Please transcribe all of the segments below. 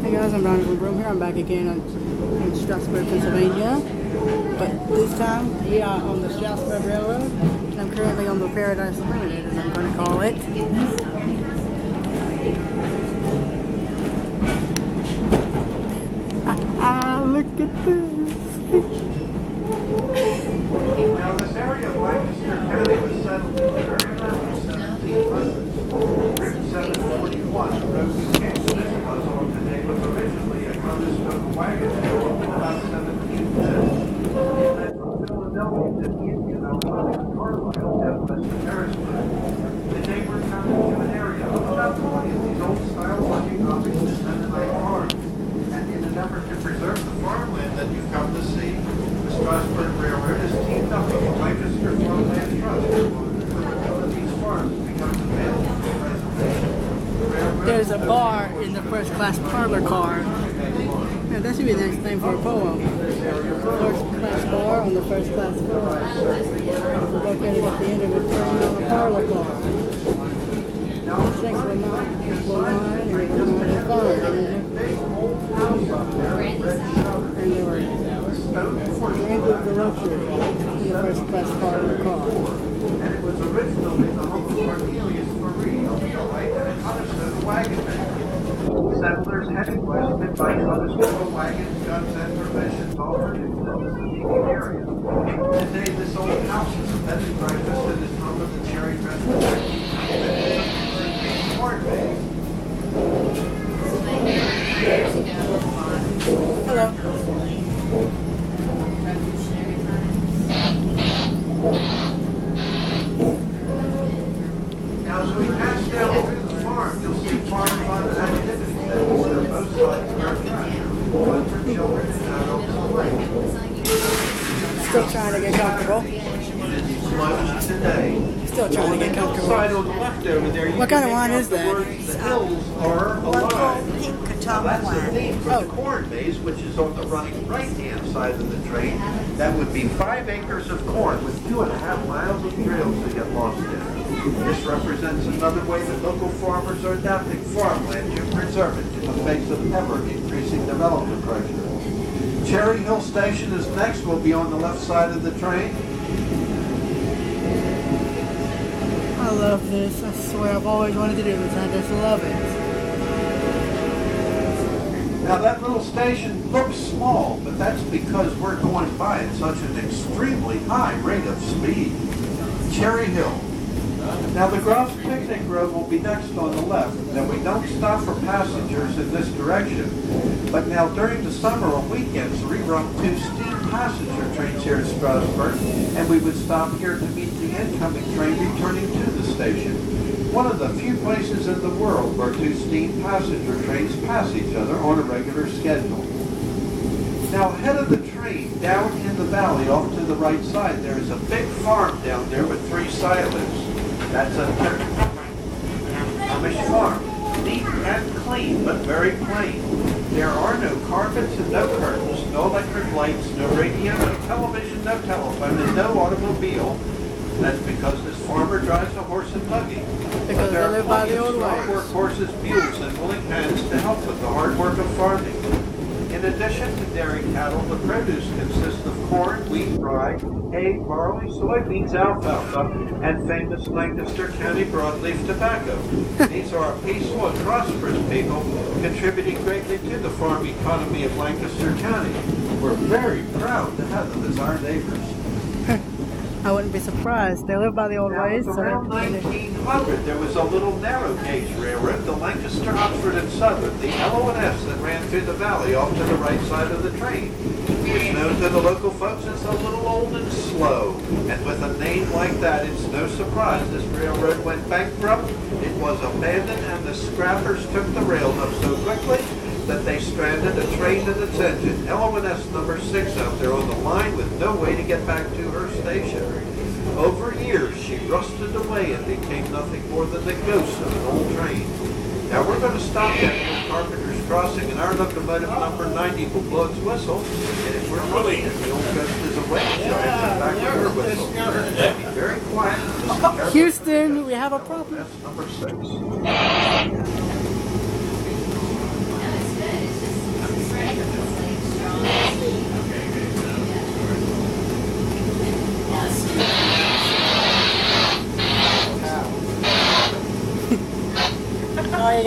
Hey guys, I'm Ronald Broom here. I'm back again in Strasburg, Pennsylvania. But this time we are on the Strasburg Railroad. And I'm currently on the Paradise Limited, as I'm going to call it. Look at this. Now, this area of Lancaster County was settled in the early 1700s. In 741, the road became Nicholas on the day was originally a Conestoga wagon trail until about 1710. It led from Philadelphia to the Indian Outpost of Carlisle down west of Harrisburg. The neighbor turned into an area of about 20 of these old-style working offices and Mennonite farms. And in an effort to preserve the farmland that you've come to see, the Strasburg Railroad has teamed up with the Lancaster Farmland Trust to one of these farms becomes available for preservation. There's a bar in the first class parlor car. Yeah, that should be the next name for a poem. First class bar on the first class car. Located at the end of a train on a parlor car. Thanks for not people line and they were not fun. And they were with the luxury in the first class parlor car. And it was originally the home of Cornelius Marie, a wheelwright and a Conestoga wagon maker. Settlers heading west would buy Conestoga wagons, guns, and provisions all produced in the Muskegon area. Today, this old house is a bed and breakfast and is home of the Cherry Transportation corn base. Hello. Now, as we pass down through the farm, you'll see farm fun activities that both sides are attractive, one for children and adults alike. Still trying to get comfortable. It is closed today. Still trying to get comfortable. Side on the left over there, What kind of wine is that? The hills are alive. Now, that's the theme for the corn maze, which is on the right-hand side of the train. That would be 5 acres of corn with 2.5 miles of trails to get lost in. This represents another way that local farmers are adapting farmland to preserve it in the face of ever-increasing development pressure. Cherry Hill Station is next. We'll be on the left side of the train. I love this. I swear I've always wanted to do this. I just love it. Now that little station looks small, but that's because we're going by at such an extremely high rate of speed. Cherry Hill. Now the Grouse Picnic Grove will be next on the left. Now we don't stop for passengers in this direction, but now during the summer on weekends we run 2 steam passenger trains here at Strasburg, and we would stop here to meet the incoming train returning to the station. One of the few places in the world where 2 steam passenger trains pass each other on a regular schedule. Now ahead of the train, down in the valley off to the right side, there is a big farm down there with 3 silos. That's a Amish farm. Neat and clean, but very plain. There are no carpets and no curtains, no electric lights, no radio, no television, no telephone, and no automobile. That's because this farmer drives a horse and buggy. Because they live by the old ways. Work horses, mules, and willing hands to help with the hard work of farming. In addition to dairy cattle, the produce consists of corn, wheat, rye, hay, barley, soybeans, alfalfa, and famous Lancaster County broadleaf tobacco. These are a peaceful and prosperous people, contributing greatly to the farm economy of Lancaster County. We're very proud to have them as our neighbors. I wouldn't be surprised. They live by the old ways. So around 1900, there was a little narrow gauge railroad, the Lancaster, Oxford, and Southern, the L&S that ran through the valley off to the right side of the train. It's known to the local folks as a little old and slow. And with a name like that, it's no surprise this railroad went bankrupt. It was abandoned, and the scrappers took the rails up so quickly that they stranded a train and its engine, L&S number 6, out there on the line with no way to get back to her station. Over years, she rusted away and became nothing more than the ghost of an old train. Now we're going to stop at Carpenter's Crossing, and our locomotive number 90 will blow its whistle, and if we're running and the old ghost is awake, she'll get back to her whistle. Be very quiet. Houston, we have a problem. That's number 6.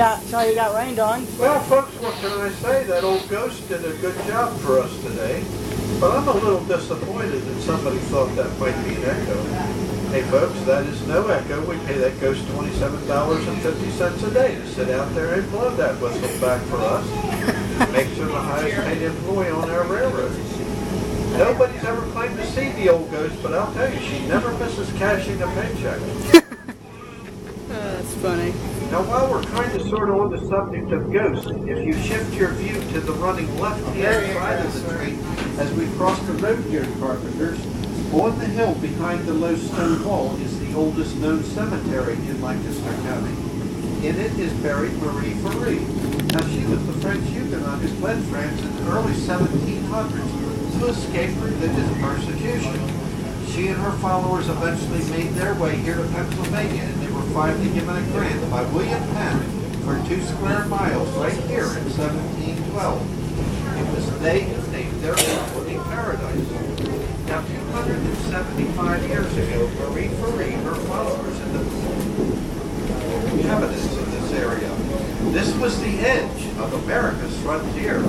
you got rained on. Well, folks, what can I say? That old ghost did a good job for us today. But I'm a little disappointed that somebody thought that might be an echo. Hey, folks, that is no echo. We pay that ghost $27.50 a day to sit out there and blow that whistle back for us. Makes her the highest paid employee on our railroad. Nobody's ever claimed to see the old ghost, but I'll tell you, she never misses cashing a paycheck. That's funny. Now, while we're kind of sort of on the subject of ghosts, if you shift your view to the running left-hand side of the train as we cross the road here at Carpenter's, on the hill behind the low stone wall is the oldest known cemetery in Lancaster County. In it is buried Marie Ferry. Now, she was the French Huguenot who fled France in the early 1700s to escape religious persecution. She and her followers eventually made their way here to Pennsylvania, and they were finally given a grant by William Penn for 2 square miles right here in 1712. It was they who named their property Paradise. Now, 275 years ago, Marie Ferry, her followers, and the inhabitants of this area, this was the edge of America's frontier.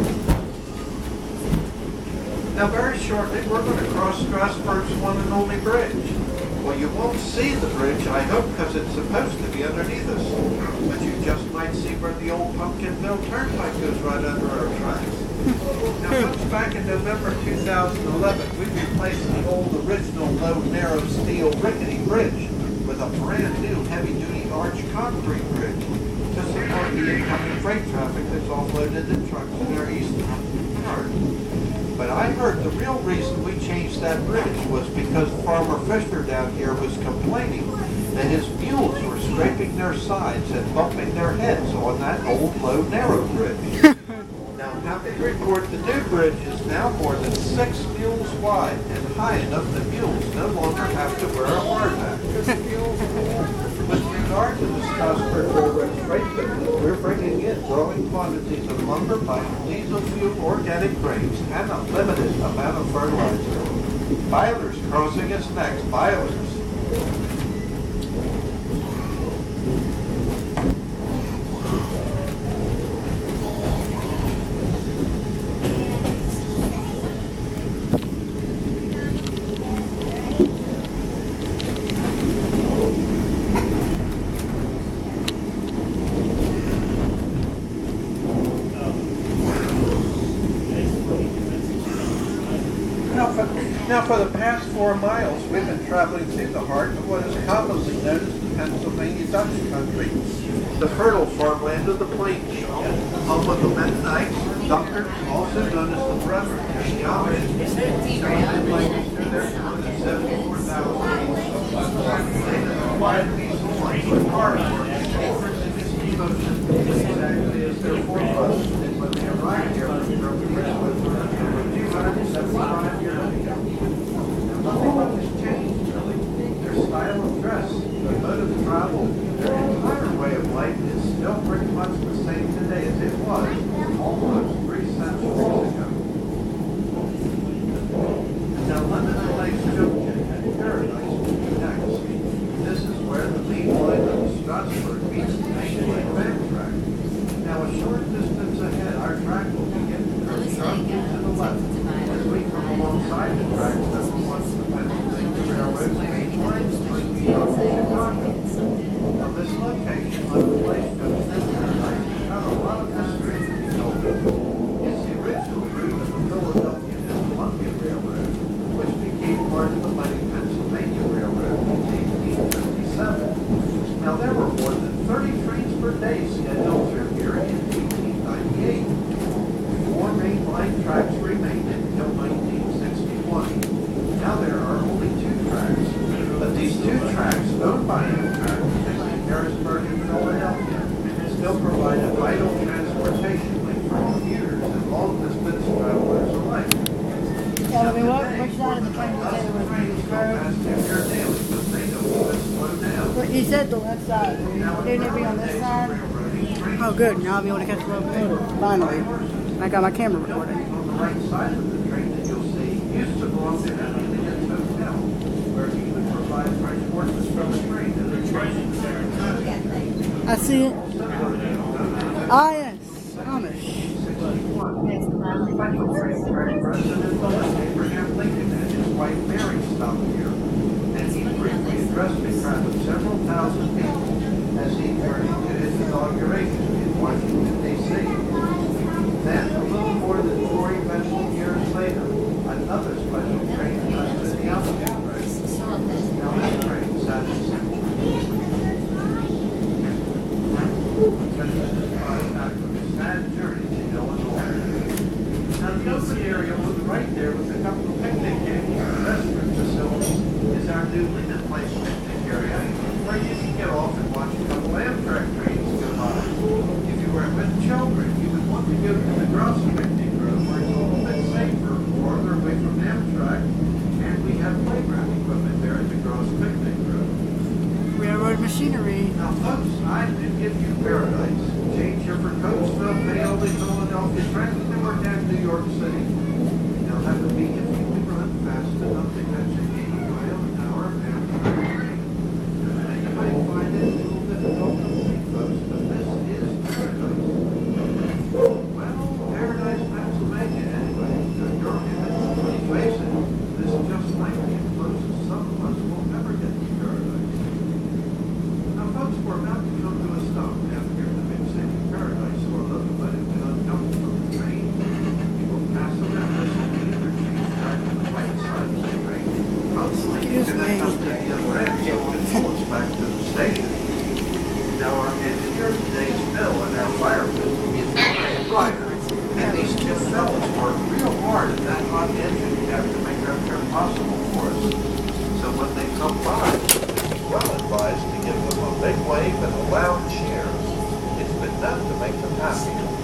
Now, very shortly, we're going to cross Strasburg's one and only bridge. Well, you won't see the bridge, I hope, because it's supposed to be underneath us. But you just might see where the old Pumpkinville Turnpike goes right under our tracks. Now, folks, back in November 2011, we replaced the old original low, narrow steel rickety bridge with a brand new heavy-duty arch concrete bridge to support the incoming freight traffic that's offloaded in trucks in our eastbound yard. But I heard the real reason we changed that bridge was because Farmer Fisher down here was complaining that his mules were scraping their sides and bumping their heads on that old low narrow bridge. Now, happy to report the new bridge is now more than 6 mules wide and high enough that mules no longer have to wear a hard hat. With regard to the Strasburg Railroad freight business, we're bringing in growing quantities of lumber, diesel fuel, organic grains, and a limited amount of fertilizer. Byler's crossing us next. Byler's. Now, for the past 4 miles, we've been traveling through the heart of what is commonly known as the Pennsylvania Dutch Country, the fertile farmland of the Plains, home of the Mennonites, Doctors, also known as the Brethren, and the Amish. Through their 274,000 wide peaceful life with hard work, acres in its devotion, exactly as their forefathers did when they arrived here from Richmond over 275 years ago. Nothing much has changed, really. Their style of dress, their mode of travel, their entire way of life is still pretty much the same today as it was almost 3 centuries ago. Now, London and Lakes Junction and Paradise will be next. This is where the main line of Strasburg meets the main line van track. Now, a short distance ahead, our track will begin to turn sharply to the left as we come alongside the tracks that will once the Pennsylvania Railroad's main line between New York and Chicago. Now, this location on the Lake Junction and Paradise has had a lot of history to be told. It's the original route of the Philadelphia and Columbia Railroad, which became part of the mighty Pennsylvania Railroad in 1857. Now, there were more than 30 trains per day scheduled through here in 1898. 4 main line tracks remained until 1961. Now there are only 2 tracks, but these 2 tracks, owned by Amtrak, connecting Harrisburg and Philadelphia, still provide a vital transportation link for commuters and long-distance travelers alike. Tell me what side of the train you said it was going to be first? You said the left side. Didn't it be on this side? Oh, good. Now I'll be able to catch the locomotive. Finally. I got my camera recording. On the right side of the train that you'll see used to belong to Emmyl's Hotel, where he would provide fresh horses from the train to the train. I see it. Ah, yes, Amish. Special train where President Abraham Lincoln and his wife Mary stopped here, and he briefly addressed a crowd of several thousand people as he turned to his inauguration in Washington, D.C. Then, a little more than 4 eventful years later, another special train passed the altitude bridge. Now this train sat in after a sad journey to Illinois. Now the open area on the right there with a couple of picnic and restaurant facilities is our new Lincoln Place picnic area where you can get off and watch a couple Amtrak trains go by. If you were with children, you would want to go to the Gross picnic room where it's a little bit safer, farther away from Amtrak, and we have playground equipment there at the Gross picnic room. Railroad machinery. Now folks, I do give you paradise. Change here for Coatesville, Paoli, Philadelphia, Trenton, or down New York City. Now that would be if you could run fast enough to catch a 80 mile an hour Amtrak train. You might find it a little difficult to believe, folks, but this is paradise. Well, Paradise, Pennsylvania, anyway. You're in it. Let's face it, this is just like the closest some of us will ever get to paradise. Now, folks, we're about to come to a stop down here in the big city of Paradise, or but if we don't jump from the train, we will pass around this interchange track on the right side of the train. Hopefully, you can then come to the other end, so it can pull us back to the station. Now, our engineer today's Bill and our fireman is Brian Ryder, and these two fellas work real hard at that hot engine cab to make our trip possible for us. So when they come by, well advised to give them a big wave and a loud cheer. It's been done to make them happy.